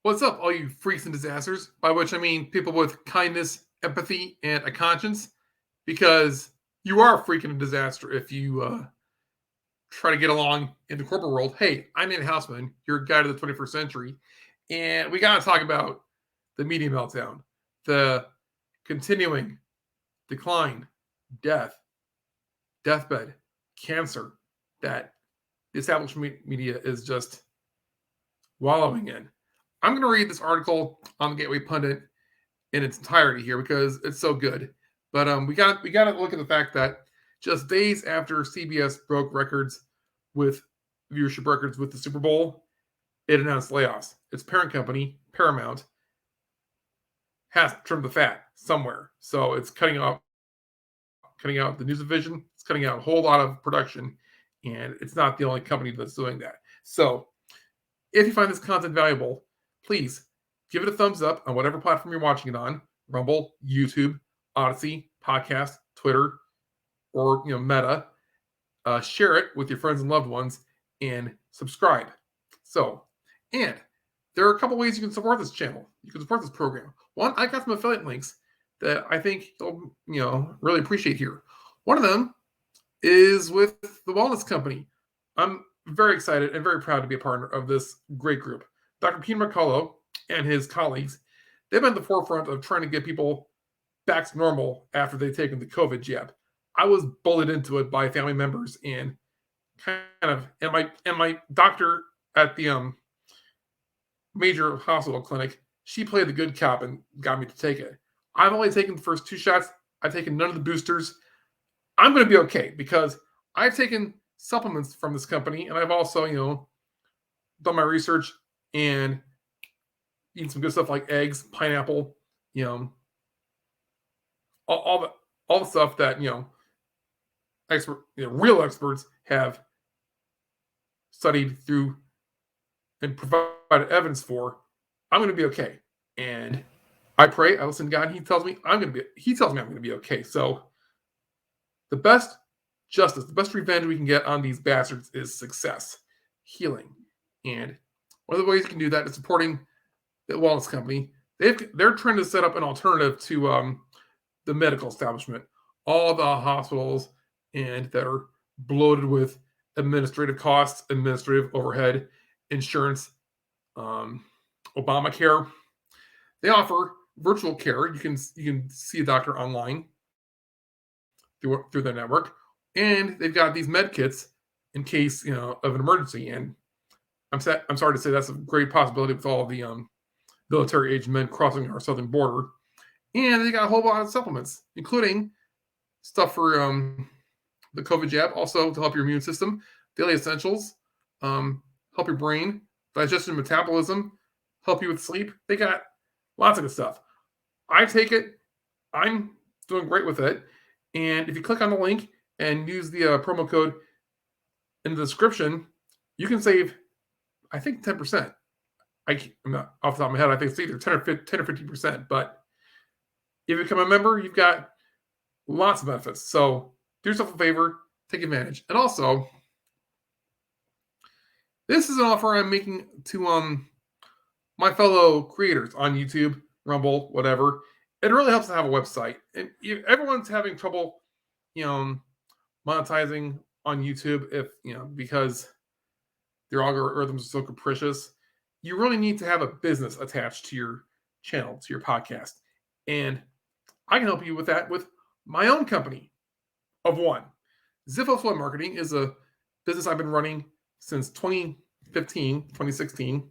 What's up, all you freaks and disasters? By which I mean people with kindness, empathy, and a conscience, because you are a freak and a disaster if you try to get along in the corporate world. Hey, I'm Nate Houseman, your guide to the 21st century, and we got to talk about the media meltdown, the continuing decline, death, deathbed, cancer that the establishment media is just wallowing in. I'm going to read this article on the Gateway Pundit in its entirety here because it's so good. But we got to look at the fact that just days after CBS broke records with viewership records with the Super Bowl, it announced layoffs. Its parent company, Paramount, has trimmed the fat somewhere, so it's cutting out the news division. It's cutting out a whole lot of production, and it's not the only company that's doing that. So, if you find this content valuable, please give it a thumbs up on whatever platform you're watching it on: Rumble, YouTube, Odyssey, podcast, Twitter, or Meta. Share it with your friends and loved ones, and subscribe. So, and there are a couple ways you can support this channel. You can support this program. One, I got some affiliate links that I think you'll really appreciate here. One of them is with the Wellness Company. I'm very excited and very proud to be a partner of this great group. Dr. Peter McCullough and his colleagues, they've been at the forefront of trying to get people back to normal after they've taken the COVID jab. I was bullied into it by family members and my doctor at the major hospital clinic. She played the good cop and got me to take it. I've only taken the first 2 shots. I've taken none of the boosters. I'm going to be okay because I've taken supplements from this company, and I've also, done my research and eaten some good stuff like eggs, pineapple, all the stuff that real experts have studied through and provided evidence for. I'm going to be okay, and I pray, I listen to God, and He tells me I'm going to be okay. So the best justice, the best revenge we can get on these bastards is success, healing. And one of the ways you can do that is supporting the Wellness Company. They're trying to set up an alternative to the medical establishment. All the hospitals and that are bloated with administrative costs, administrative overhead, insurance, Obamacare. They offer virtual care. You can see a doctor online through their network, and they've got these med kits in case of an emergency. And I'm sorry to say that's a great possibility with all the military-aged men crossing our southern border. And they got a whole lot of supplements, including stuff for the COVID jab, also to help your immune system, daily essentials, help your brain, digestion, metabolism, help you with sleep. They got lots of good stuff. I take it. I'm doing great with it. And if you click on the link and use the promo code in the description, you can save, I think, 10%. I'm not off the top of my head. I think it's either 10 or 50%. But if you become a member, you've got lots of benefits. So do yourself a favor, take advantage. And also, this is an offer I'm making to my fellow creators on YouTube, Rumble, whatever. It really helps to have a website. And everyone's having trouble, monetizing on YouTube because their algorithms are so capricious. You really need to have a business attached to your channel, to your podcast. And I can help you with that with my own company of one. Huffpo Web Marketing is a business I've been running since 2016.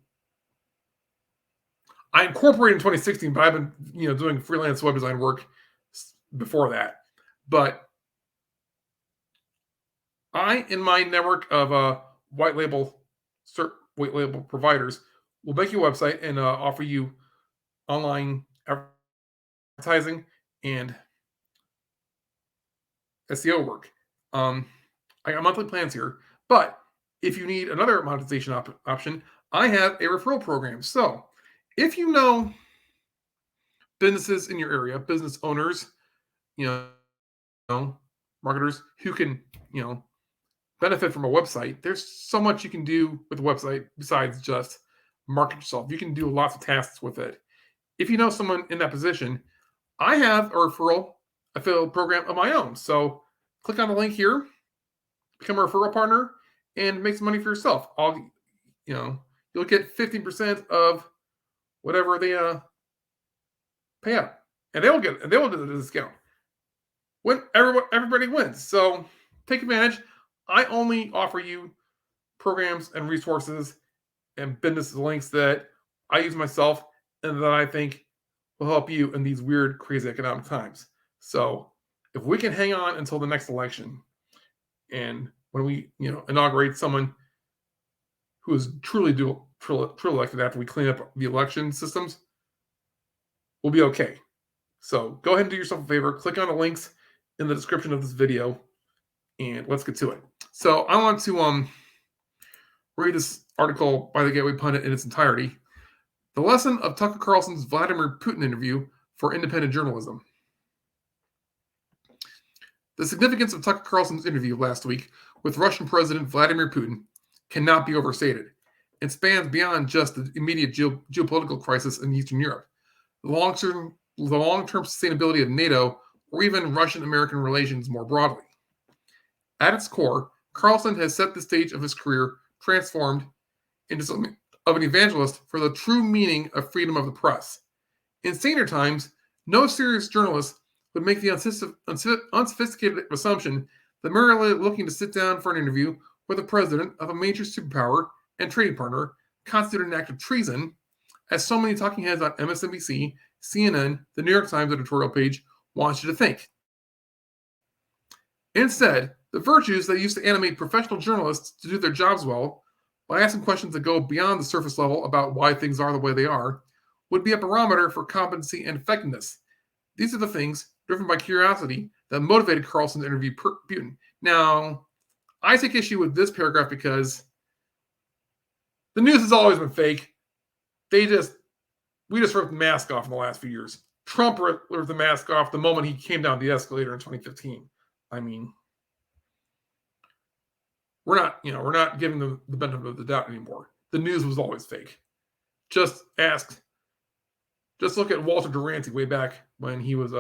I incorporated in 2016, but I've been, doing freelance web design work before that. But I, in my network of white label providers, will make you a website and offer you online advertising and SEO work. I got monthly plans here, but if you need another monetization option, I have a referral program. So if you know businesses in your area, business owners, marketers who can, benefit from a website, there's so much you can do with a website besides just market yourself. You can do lots of tasks with it. If you know someone in that position, I have a referral affiliate program of my own. So click on the link here, become a referral partner, and make some money for yourself. You'll get 15% of whatever they pay out, and they will get the discount. When everybody wins, so take advantage. I only offer you programs and resources and business links that I use myself and that I think will help you in these weird, crazy economic times. So if we can hang on until the next election, and when we inaugurate someone who is truly elected after we clean up the election systems, we'll be okay. So go ahead and do yourself a favor. Click on the links in the description of this video, and let's get to it. So I want to read this article by the Gateway Pundit in its entirety. The lesson of Tucker Carlson's Vladimir Putin interview for independent journalism. The significance of Tucker Carlson's interview last week with Russian President Vladimir Putin cannot be overstated. It spans beyond just the immediate geopolitical crisis in Eastern Europe, the long-term sustainability of NATO, or even Russian-American relations more broadly. At its core, Carlson has set the stage of his career transformed into something of an evangelist for the true meaning of freedom of the press. In saner times, no serious journalist would make the unsophisticated assumption that merely looking to sit down for an interview with the president of a major superpower and trading partner constituted an act of treason, as so many talking heads on MSNBC, CNN, the New York Times editorial page want you to think. Instead, the virtues that used to animate professional journalists to do their jobs well, by asking questions that go beyond the surface level about why things are the way they are, would be a barometer for competency and effectiveness. These are the things, driven by curiosity, that motivated Carlson to interview Putin. Now, I take issue with this paragraph because the news has always been fake. We just ripped the mask off in the last few years. Trump ripped the mask off the moment he came down the escalator in 2015. I mean, we're not giving them the benefit of the doubt anymore. The news was always fake. Just look at Walter Duranty way back when he was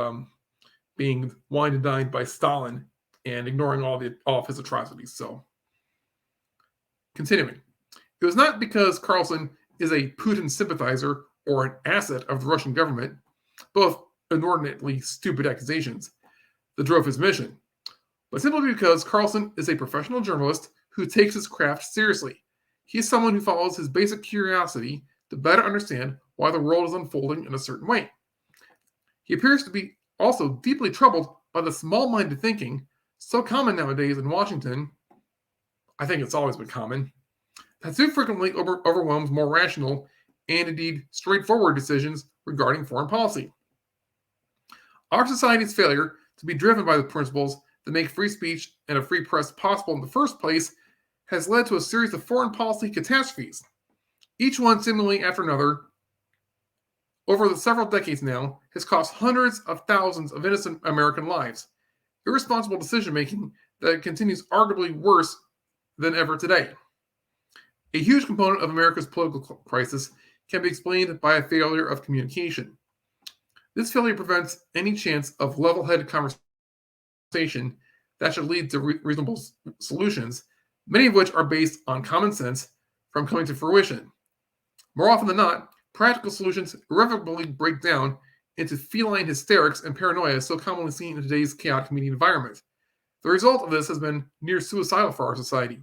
being wined and dined by Stalin and ignoring all of his atrocities. So, continuing. It was not because Carlson is a Putin sympathizer or an asset of the Russian government, both inordinately stupid accusations, that drove his mission, but simply because Carlson is a professional journalist who takes his craft seriously. He is someone who follows his basic curiosity to better understand why the world is unfolding in a certain way. He appears to be also deeply troubled by the small-minded thinking so common nowadays in Washington, I think it's always been common, that too frequently overwhelms more rational and indeed straightforward decisions regarding foreign policy. Our society's failure to be driven by the principles that make free speech and a free press possible in the first place has led to a series of foreign policy catastrophes, each one seemingly after another, over the several decades now, has cost hundreds of thousands of innocent American lives. Irresponsible decision-making that continues arguably worse than ever today. A huge component of America's political crisis can be explained by a failure of communication. This failure prevents any chance of level-headed conversation that should lead to reasonable solutions, many of which are based on common sense, from coming to fruition. More often than not, practical solutions irrevocably break down into feline hysterics and paranoia so commonly seen in today's chaotic media environment. The result of this has been near suicidal for our society.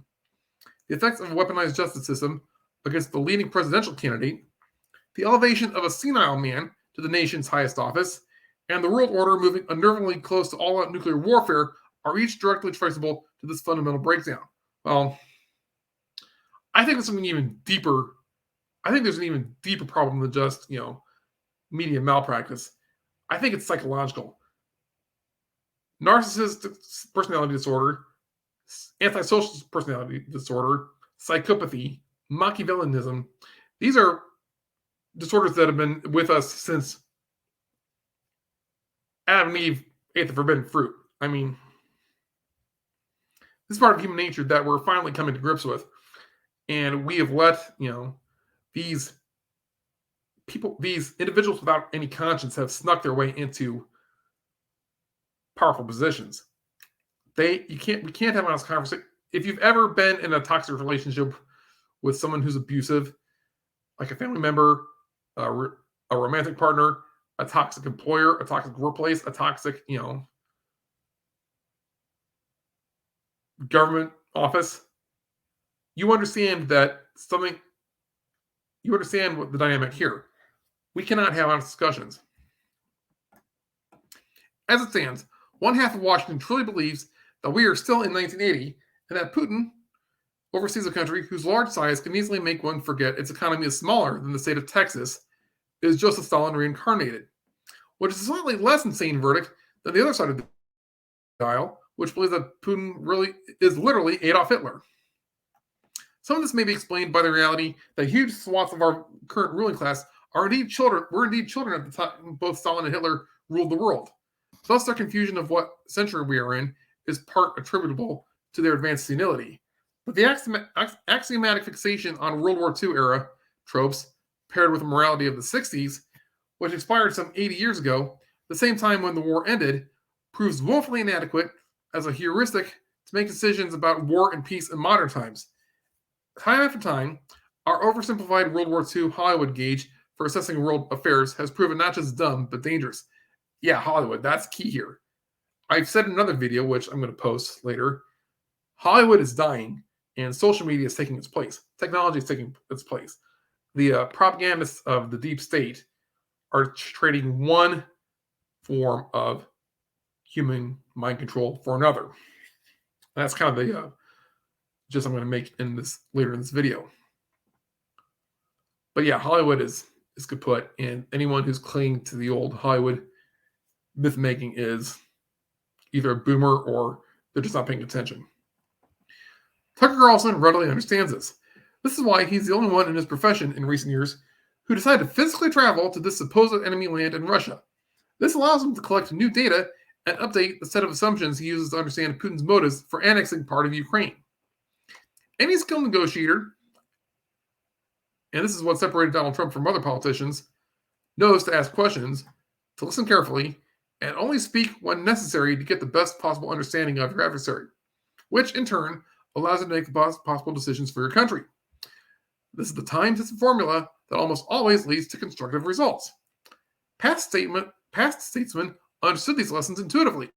The effects of a weaponized justice system against the leading presidential candidate, the elevation of a senile man to the nation's highest office, and the world order moving unnervingly close to all-out nuclear warfare are each directly traceable to this fundamental breakdown. Well, I think there's something even deeper. I think there's an even deeper problem than just, media malpractice. I think it's psychological. Narcissistic personality disorder, antisocial personality disorder, psychopathy, Machiavellianism. These are disorders that have been with us since Adam and Eve ate the forbidden fruit. I mean, this is part of human nature that we're finally coming to grips with. And we have let, these these individuals without any conscience have snuck their way into powerful positions. We can't have an honest conversation. If you've ever been in a toxic relationship with someone who's abusive, like a family member, a romantic partner, a toxic employer, a toxic workplace, a toxic, government office, you understand what the dynamic here. We cannot have honest discussions. As it stands, one half of Washington truly believes that we are still in 1980 and that Putin oversees a country whose large size can easily make one forget its economy is smaller than the state of Texas, is Joseph Stalin reincarnated, which is a slightly less insane verdict than the other side of the dial, which believes that Putin really is literally Adolf Hitler. Some of this may be explained by the reality that huge swaths of our current ruling class were indeed children at the time both Stalin and Hitler ruled the world. Thus, their confusion of what century we are in is part attributable to their advanced senility. But the axiomatic fixation on World War II era tropes, paired with the morality of the 60s, which expired some 80 years ago, the same time when the war ended, proves woefully inadequate as a heuristic to make decisions about war and peace in modern times. Time after time, our oversimplified World War II Hollywood gauge for assessing world affairs has proven not just dumb, but dangerous. Yeah, Hollywood, that's key here. I've said in another video, which I'm going to post later, Hollywood is dying and social media is taking its place. Technology is taking its place. The propagandists of the deep state are trading one form of human mind control for another. And that's kind of the gist I'm going to make in this later in this video. But yeah, Hollywood is kaput, and anyone who's clinging to the old Hollywood myth making is either a boomer or they're just not paying attention. Tucker Carlson readily understands this. This is why he's the only one in his profession in recent years who decided to physically travel to this supposed enemy land in Russia. This allows him to collect new data and update the set of assumptions he uses to understand Putin's motives for annexing part of Ukraine. Any skilled negotiator, and this is what separated Donald Trump from other politicians, knows to ask questions, to listen carefully, and only speak when necessary to get the best possible understanding of your adversary, which in turn allows you to make the best possible decisions for your country. This is the time-tested formula that almost always leads to constructive results. Past statesmen understood these lessons intuitively.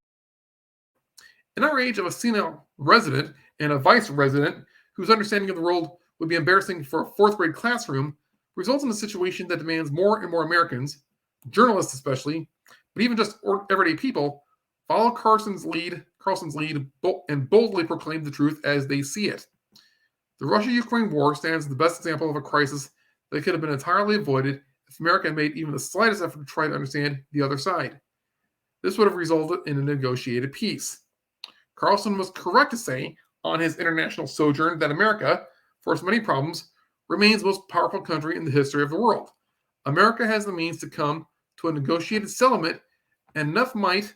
In our age of a senile resident and a vice resident whose understanding of the world would be embarrassing for a fourth-grade classroom, results in a situation that demands more and more Americans, journalists especially, but even just everyday people, follow Carlson's lead and boldly proclaim the truth as they see it. The Russia-Ukraine war stands as the best example of a crisis that could have been entirely avoided if America had made even the slightest effort to try to understand the other side. This would have resulted in a negotiated peace. Carlson was correct to say on his international sojourn that America, for its many problems, remains the most powerful country in the history of the world. America has the means to come to a negotiated settlement and enough might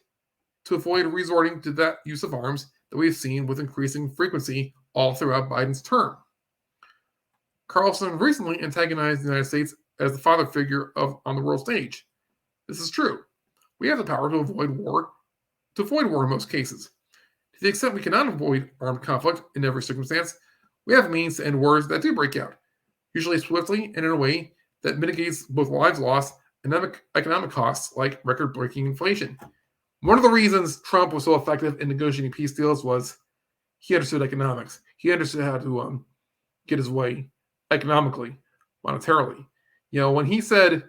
to avoid resorting to that use of arms that we've seen with increasing frequency all throughout Biden's term. Carlson recently antagonized the United States as the father figure on the world stage. This is true. We have the power to avoid war in most cases. To the extent we cannot avoid armed conflict in every circumstance, we have means to end wars that do break out, usually swiftly and in a way that mitigates both lives lost and economic costs like record-breaking inflation. One of the reasons Trump was so effective in negotiating peace deals was he understood economics. He understood how to get his way economically, monetarily. When he said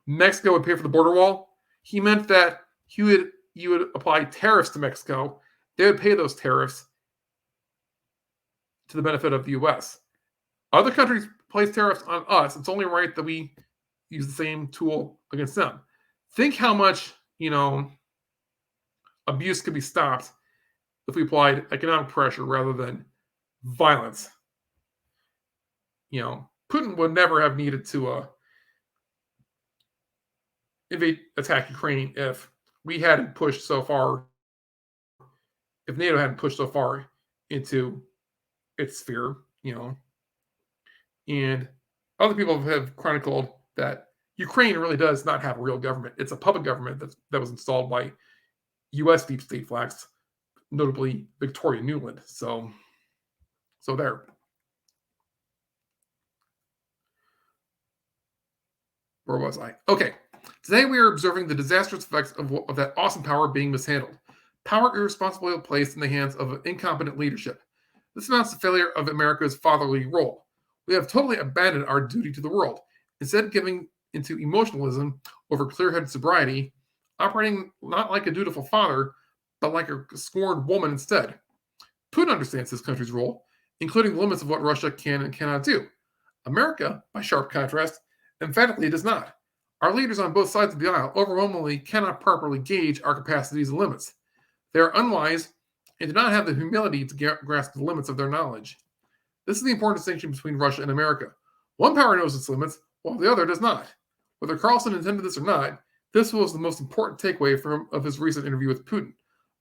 Mexico would pay for the border wall, he meant that you would apply tariffs to Mexico. They would pay those tariffs to the benefit of the U.S. Other countries place tariffs on us. It's only right that we use the same tool against them. Think how much, abuse could be stopped if we applied economic pressure rather than violence. Putin would never have needed to attack Ukraine if we hadn't pushed so far, if NATO hadn't pushed so far into its sphere, and other people have chronicled that Ukraine really does not have a real government. It's a puppet government that was installed by U.S. deep state flags, notably Victoria Nuland. So there. Where was I? Okay. Today we are observing the disastrous effects of that awesome power being mishandled. Power irresponsibly placed in the hands of incompetent leadership. This amounts to failure of America's fatherly role. We have totally abandoned our duty to the world, instead of giving into emotionalism over clear-headed sobriety, operating not like a dutiful father, but like a scorned woman instead. Putin understands his country's role, including the limits of what Russia can and cannot do. America, by sharp contrast, emphatically does not. Our leaders on both sides of the aisle overwhelmingly cannot properly gauge our capacities and limits. They are unwise and do not have the humility to grasp the limits of their knowledge. This is the important distinction between Russia and America. One power knows its limits, while the other does not. Whether Carlson intended this or not, this was the most important takeaway of his recent interview with Putin,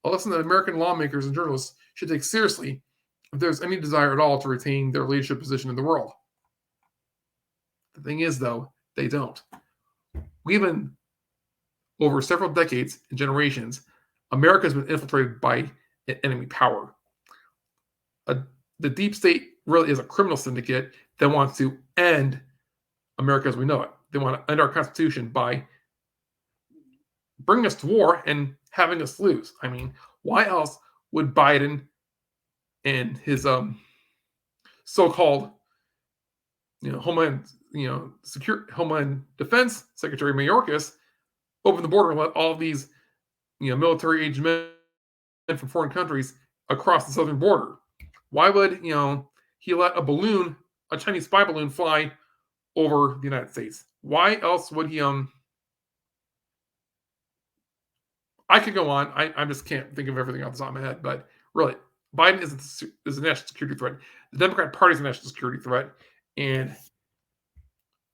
a lesson that American lawmakers and journalists should take seriously if there's any desire at all to retain their leadership position in the world. The thing is, though, they don't. We've been, over several decades and generations, America has been infiltrated by an enemy power. The deep state really is a criminal syndicate that wants to end America as we know it. They want to end our Constitution by bringing us to war and having us lose. I mean, why else would Biden and his so-called Homeland Defense Secretary Mayorkas open the border and let all these military-aged men from foreign countries across the southern border? Why would he let a Chinese spy balloon, fly over the United States? Why else would he? I could go on. I just can't think of everything off the top of my head. But really, Biden is a national security threat. The Democrat Party is a national security threat, and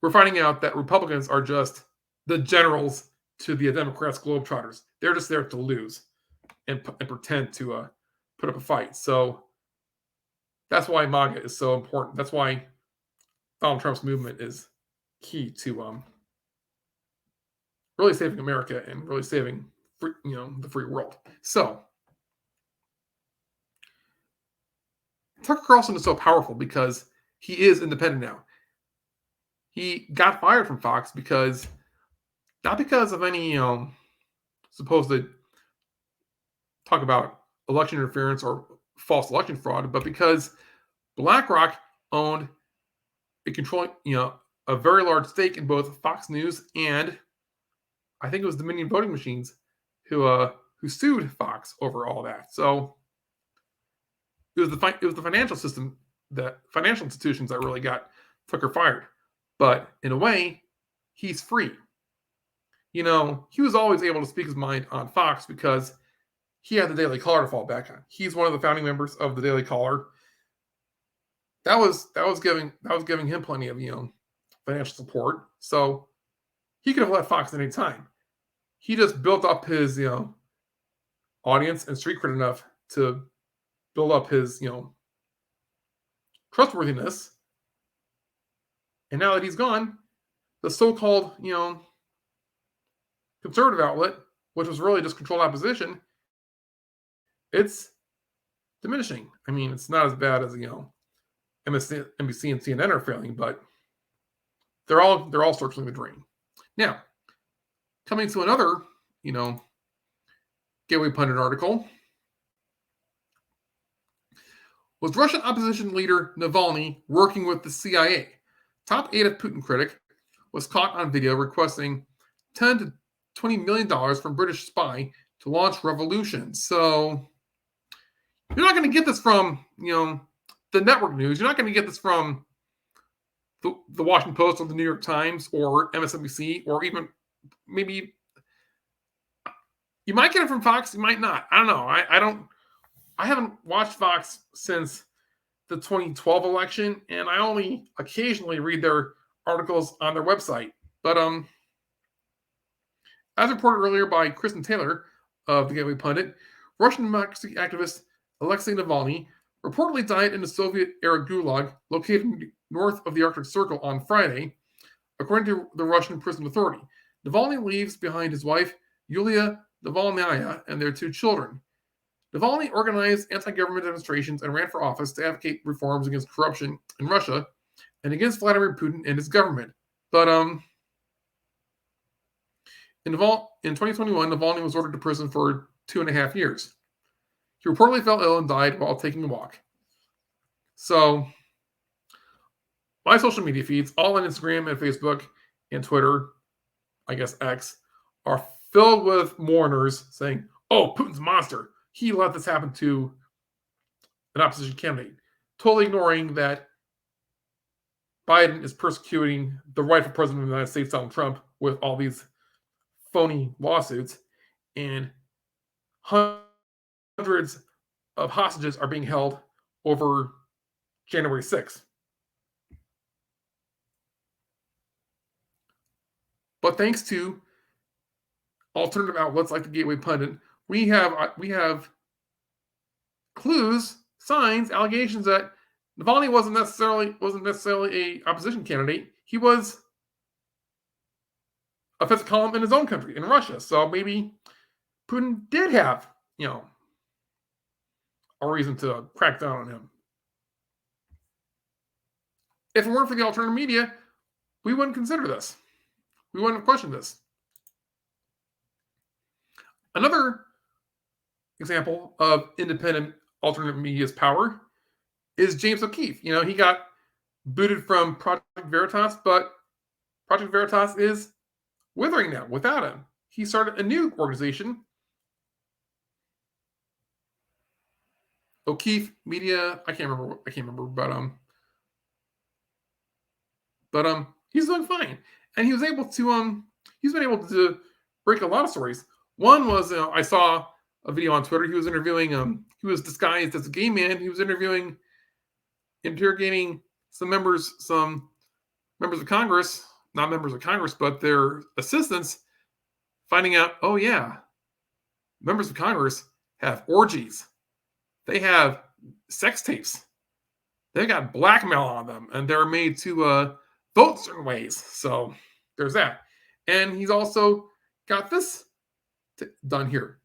we're finding out that Republicans are just the generals to the Democrats' globetrotters. They're just there to lose and pretend to put up a fight. So that's why MAGA is so important. That's why Donald Trump's movement is key to really saving America and really saving the free world. So Tucker Carlson is so powerful because he is independent now. He got fired from Fox not because of any supposed talk about election interference or false election fraud, but because BlackRock owned a very large stake in both Fox News and I think it was Dominion Voting Machines who sued Fox over all that. So it was the financial system, the financial institutions that really got Tucker fired. But in a way, he's free. He was always able to speak his mind on Fox because he had the Daily Caller to fall back on. He's one of the founding members of the Daily Caller. That was giving him plenty of financial support. So he could have left Fox at any time. He just built up his audience and street cred enough to build up his trustworthiness. And now that he's gone, the so-called conservative outlet, which was really just controlled opposition, it's diminishing. I mean, it's not as bad as NBC and CNN are failing, but they're all circling the drain. Now, coming to another Gateway Pundit article, was Russian opposition leader Navalny working with the CIA? Top 8 of Putin critic was caught on video requesting $10 to $20 million from British spy to launch revolution. So you're not going to get this from the network news. You're not going to get this from the Washington Post or the New York Times or MSNBC or even maybe you might get it from Fox. You might not. I don't know. I haven't watched Fox since the 2012 election, and I only occasionally read their articles on their website. But as reported earlier by Kristen Taylor of the Gateway Pundit, Russian democracy activist Alexei Navalny reportedly died in the Soviet-era gulag located north of the Arctic Circle on Friday, according to the Russian Prison Authority. Navalny leaves behind his wife, Yulia Navalnaya, and their 2 children. Navalny organized anti-government demonstrations and ran for office to advocate reforms against corruption in Russia and against Vladimir Putin and his government. But in 2021, Navalny was ordered to prison for 2.5 years. He reportedly fell ill and died while taking a walk. So, my social media feeds, all on Instagram and Facebook and Twitter, I guess X, are filled with mourners saying, "Oh, Putin's a monster. He let this happen to an opposition candidate," totally ignoring that Biden is persecuting the rightful president of the United States, Donald Trump, with all these phony lawsuits, and hundreds of hostages are being held over January 6th. But thanks to alternative outlets like the Gateway Pundit, we have clues, signs, allegations that Navalny wasn't necessarily a opposition candidate. He was a fifth column in his own country, in Russia. So maybe Putin did have, a reason to crack down on him. If it weren't for the alternative media, we wouldn't consider this. We wouldn't have questioned this. Another example of independent alternative media's power is James O'Keefe. He got booted from Project Veritas, but Project Veritas is withering now without him. He started a new organization, O'Keefe Media. I can't remember, but he's doing fine, and he was able to he's been able to break a lot of stories. One was I saw a video on Twitter. He was interviewing he was disguised as a gay man. He was interrogating some members of Congress, not members of Congress, but their assistants, finding out, oh yeah, members of Congress have orgies. They have sex tapes. They got blackmail on them, and they're made to vote certain ways. So there's that. And he's also got this done here.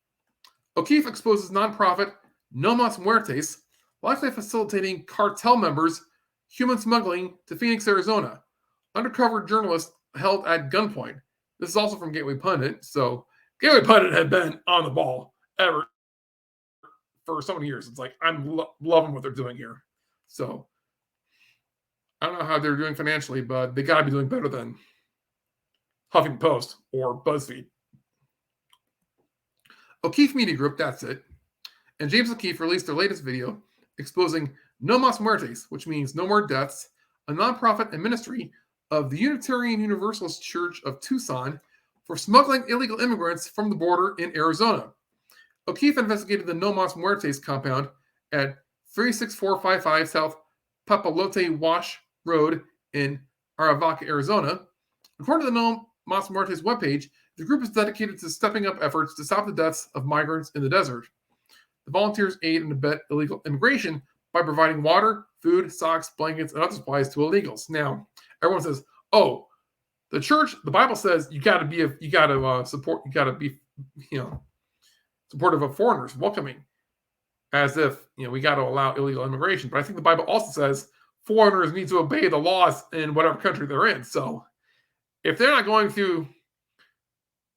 O'Keefe exposes nonprofit No Mas Muertes, likely facilitating cartel members human smuggling to Phoenix, Arizona. Undercover journalist held at gunpoint. This is also from Gateway Pundit. So Gateway Pundit had been on the ball ever for so many years. It's like, I'm loving what they're doing here. So I don't know how they're doing financially, but they got to be doing better than Huffington Post or BuzzFeed. O'Keefe Media Group, that's it. And James O'Keefe released their latest video exposing No Mas Muertes, which means no more deaths, a nonprofit and ministry of the Unitarian Universalist Church of Tucson for smuggling illegal immigrants from the border in Arizona. O'Keefe investigated the No Mas Muertes compound at 36455 South Papalote Wash Road in Aravaca, Arizona. According to the No Mas Muertes webpage, the group is dedicated to stepping up efforts to stop the deaths of migrants in the desert. The volunteers aid and abet illegal immigration by providing water, food, socks, blankets, and other supplies to illegals. Now, everyone says, "Oh, the church, the Bible says you got to be supportive of foreigners, welcoming, as if we got to allow illegal immigration." But I think the Bible also says foreigners need to obey the laws in whatever country they're in. So, if they're not going through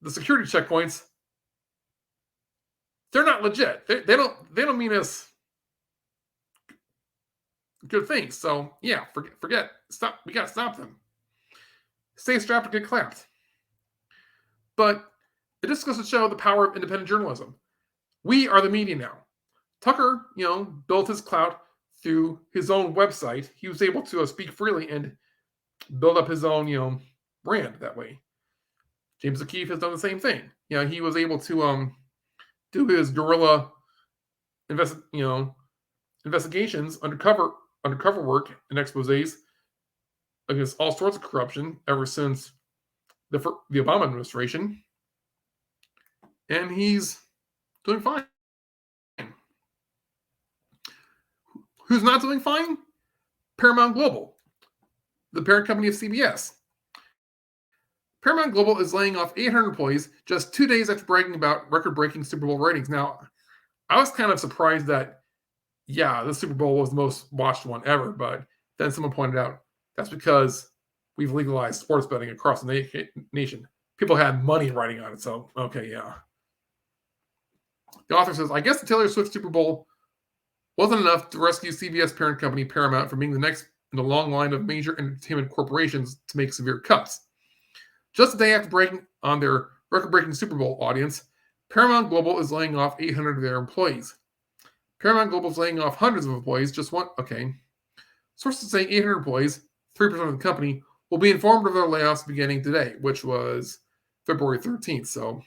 the security checkpoints, they're not legit. They don't mean us good things. So yeah, forget. Stop. We gotta stop them. Stay strapped or get clapped. But it just goes to show the power of independent journalism. We are the media now. Tucker, built his clout through his own website. He was able to speak freely and build up his own, brand that way. James O'Keefe has done the same thing. He was able to do his guerrilla investigations, undercover work and exposés against all sorts of corruption ever since the Obama administration, and he's doing fine. Who's not doing fine? Paramount Global, the parent company of CBS. Paramount Global is laying off 800 employees just 2 days after bragging about record-breaking Super Bowl ratings. Now, I was kind of surprised that, yeah, the Super Bowl was the most watched one ever, but then someone pointed out that's because we've legalized sports betting across the nation. People had money riding on it, so okay, yeah. The author says, I guess the Taylor Swift Super Bowl wasn't enough to rescue CBS parent company Paramount from being the next in the long line of major entertainment corporations to make severe cuts. Just a day after breaking on their record-breaking Super Bowl audience, Paramount Global is laying off 800 of their employees. Paramount Global is laying off hundreds of employees, just one. Okay. Sources saying 800 employees, 3% of the company, will be informed of their layoffs beginning today, which was February 13th. So,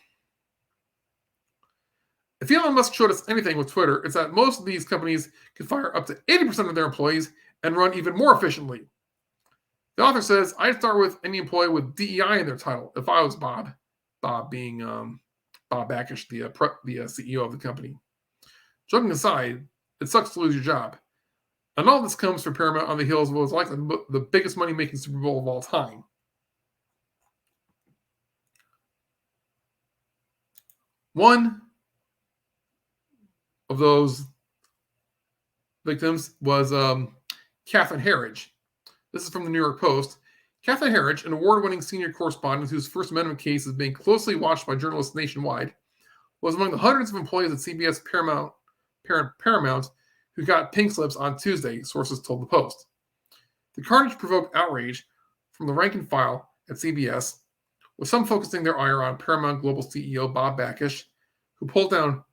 if Elon Musk showed us anything with Twitter, it's that most of these companies can fire up to 80% of their employees and run even more efficiently. The author says, I'd start with any employee with DEI in their title if I was Bob. Bob being Bob Backish, the CEO of the company. Joking aside, it sucks to lose your job. And all this comes from Paramount on the heels of what was likely the biggest money-making Super Bowl of all time. One of those victims was Catherine Herridge. This is from the New York Post. Catherine Herridge, an award-winning senior correspondent whose First Amendment case is being closely watched by journalists nationwide, was among the hundreds of employees at CBS Paramount who got pink slips on Tuesday, sources told the Post. The carnage provoked outrage from the rank and file at CBS, with some focusing their ire on Paramount Global CEO Bob Backish, who pulled down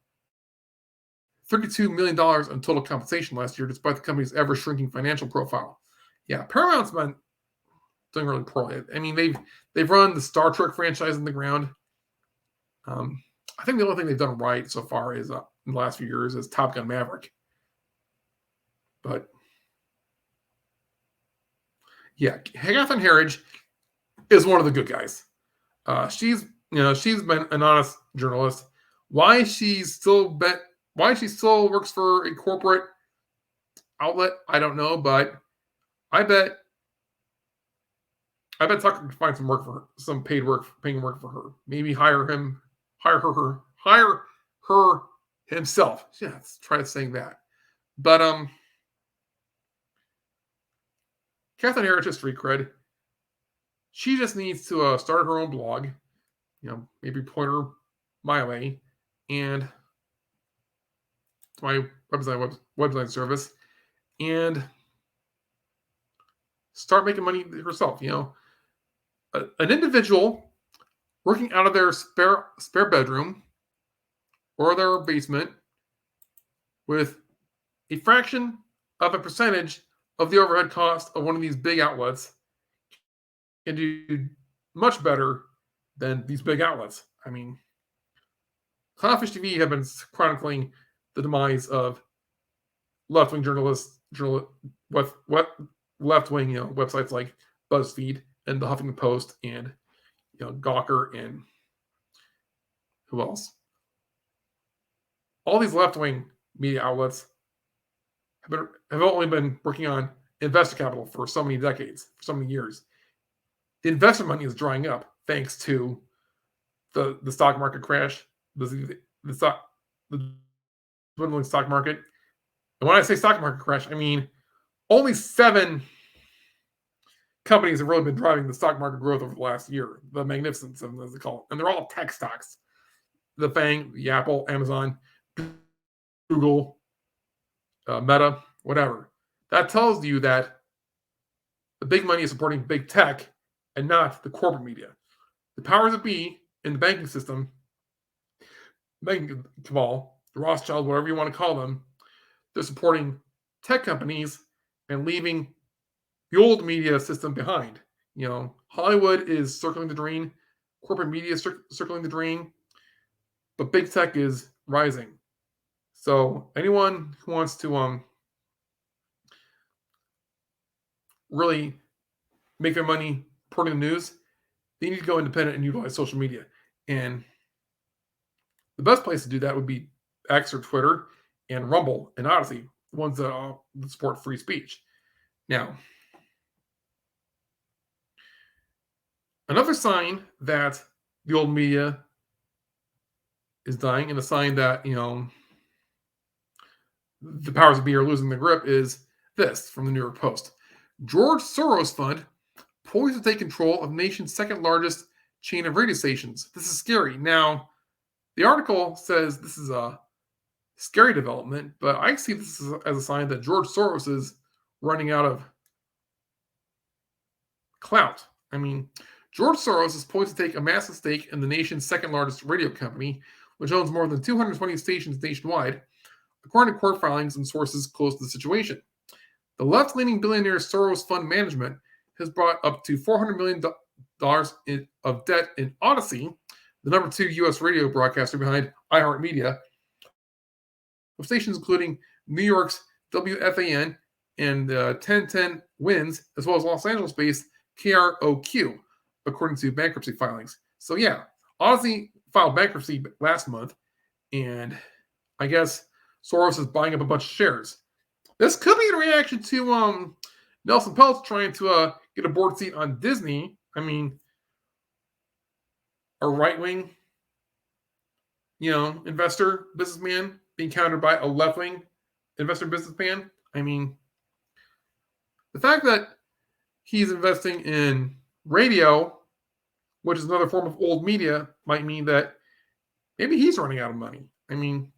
$32 million in total compensation last year, despite the company's ever-shrinking financial profile. Yeah, Paramount's been doing really poorly. I mean, they've run the Star Trek franchise in the ground. I think the only thing they've done right so far is in the last few years is Top Gun Maverick. But yeah, Catherine Herridge is one of the good guys. She's been an honest journalist. Why she still works for a corporate outlet, I don't know, but I bet Tucker can find some work for her, some paying work for her. Maybe hire her himself. Yeah, let's try saying that. But Catherine Herridge has street cred. She just needs to start her own blog. Maybe point her my way, and my website service, and start making money herself. An individual working out of their spare bedroom or their basement with a fraction of a percentage of the overhead cost of one of these big outlets can do much better than these big outlets. I mean, Clownfish TV have been chronicling the demise of left-wing journalists, left-wing websites like BuzzFeed and the Huffington Post and Gawker and who else? All these left-wing media outlets have only been working on investor capital for so many decades, for so many years. The investment money is drying up thanks to the stock market crash, the dwindling stock market. And when I say stock market crash, I mean only 7 companies have really been driving the stock market growth over the last year. The Magnificent Seven, as they call it. And they're all tech stocks. The FANG, the Apple, Amazon, Google, Meta, whatever. That tells you that the big money is supporting big tech and not the corporate media. The powers that be in the banking system, banking cabal, the Rothschild, whatever you want to call them, they're supporting tech companies and leaving the old media system behind. Hollywood is circling the drain, corporate media is circling the drain, but big tech is rising. So anyone who wants to really make their money reporting the news, they need to go independent and utilize social media. And the best place to do that would be X or Twitter and Rumble and Odyssey, the ones that support free speech. Now, Another sign that the old media is dying, and a sign that, the powers that be are losing their grip, is this from the New York Post. George Soros Fund poised to take control of nation's second largest chain of radio stations. This is scary. Now, the article says this is a scary development, but I see this as a sign that George Soros is running out of clout. I mean, George Soros is poised to take a massive stake in the nation's second largest radio company, which owns more than 220 stations nationwide, according to court filings and sources close to the situation. The left-leaning billionaire Soros Fund Management has brought up to $400 million of debt in Odyssey, the number 2 U.S. radio broadcaster behind iHeartMedia, with stations including New York's WFAN and 1010 Winds, as well as Los Angeles-based KROQ, according to bankruptcy filings. So yeah, Odyssey filed bankruptcy last month, and I guess Soros is buying up a bunch of shares. This could be a reaction to Nelson Peltz trying to get a board seat on Disney. I mean, a right-wing, investor, businessman being countered by a left-wing investor, businessman. I mean, the fact that he's investing in radio, which is another form of old media, might mean that maybe he's running out of money. I mean,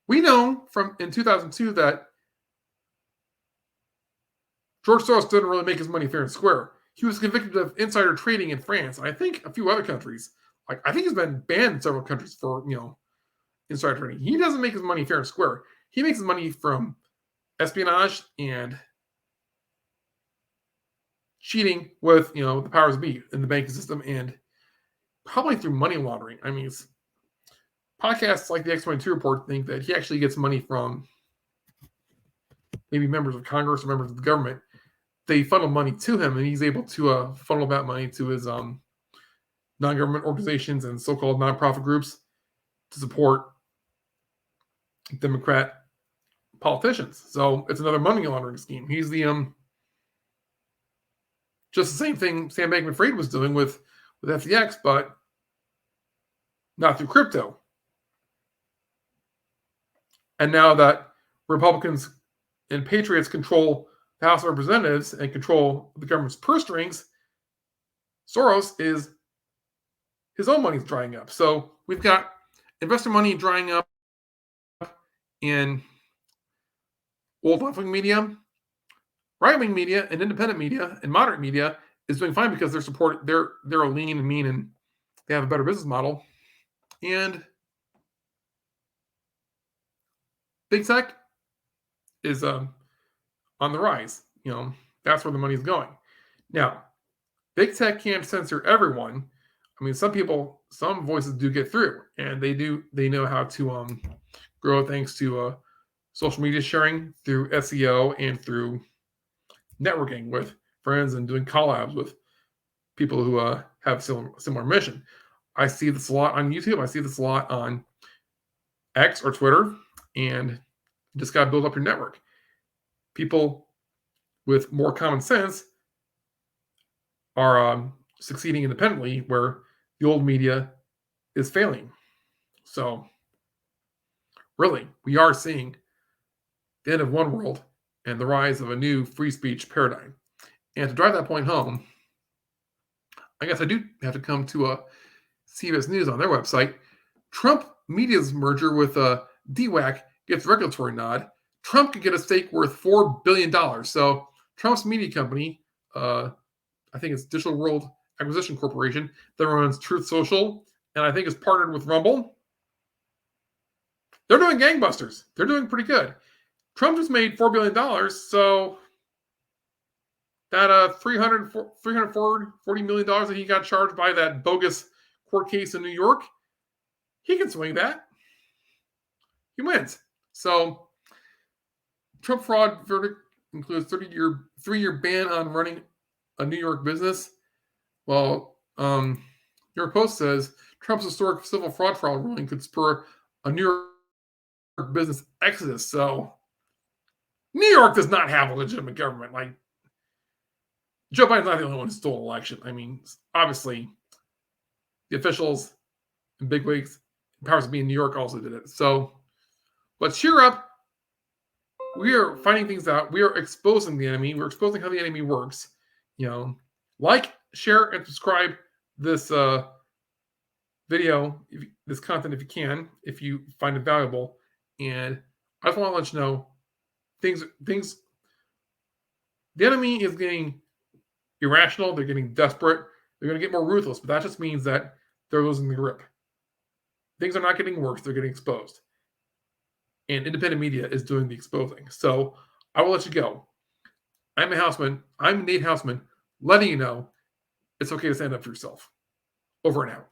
we know from in 2002 that George Soros didn't really make his money fair and square. He was convicted of insider trading in France, and I think a few other countries. Like I think he's been banned in several countries for insider trading. He doesn't make his money fair and square. He makes his money from espionage and cheating with the powers that be in the banking system, and probably through money laundering. I mean, podcasts like the X22 Report think that he actually gets money from maybe members of Congress or members of the government. They funnel money to him, and he's able to funnel that money to his non-government organizations and so-called nonprofit groups to support Democrat politicians. So it's another money laundering scheme. He's the just the same thing Sam Bankman-Fried was doing with FTX, but not through crypto. And now that Republicans and patriots control the House of Representatives and control the government's purse strings, Soros is his own money's drying up. So we've got investor money drying up in old left-wing media, right-wing media, and independent media, and moderate media is doing fine because they're lean and mean, and they have a better business model. And big tech is on the rise. That's where the money's going. Now, big tech can't censor everyone. I mean, some voices do get through, and they know how to grow thanks to social media sharing, through SEO, and through networking with friends and doing collabs with people who have similar mission. I see this a lot on YouTube. I see this a lot on X or Twitter, and you just got to build up your network. People with more common sense are succeeding independently, where the old media is failing. So, really, we are seeing the end of one world and the rise of a new free speech paradigm. And to drive that point home, I guess I do have to come to CBS News on their website. Trump Media's merger with DWAC gets regulatory nod. Trump could get a stake worth $4 billion. So Trump's media company, I think it's Digital World Acquisition Corporation, that runs Truth Social, and I think is partnered with Rumble. They're doing gangbusters. They're doing pretty good. Trump just made $4 billion, so that $340 million that he got charged by that bogus court case in New York, he can swing that. He wins. So Trump fraud verdict includes 3-year ban on running a New York business. Well, New York Post says Trump's historic civil fraud trial ruling could spur a New York business exodus. So New York does not have a legitimate government. Like, Joe Biden's not the only one who stole an election. I mean, obviously, the officials and bigwigs, powers that be in New York also did it. So, but cheer up. We are finding things out. We are exposing the enemy. We're exposing how the enemy works. You know, like, share, and subscribe this video, this content if you can, if you find it valuable. And I just want to let you know things. The enemy is getting irrational. They're getting desperate. They're going to get more ruthless. But that just means that they're losing the grip. Things are not getting worse. They're getting exposed. And independent media is doing the exposing. So I will let you go. I'm Nate Houseman, letting you know it's okay to stand up for yourself. Over and out.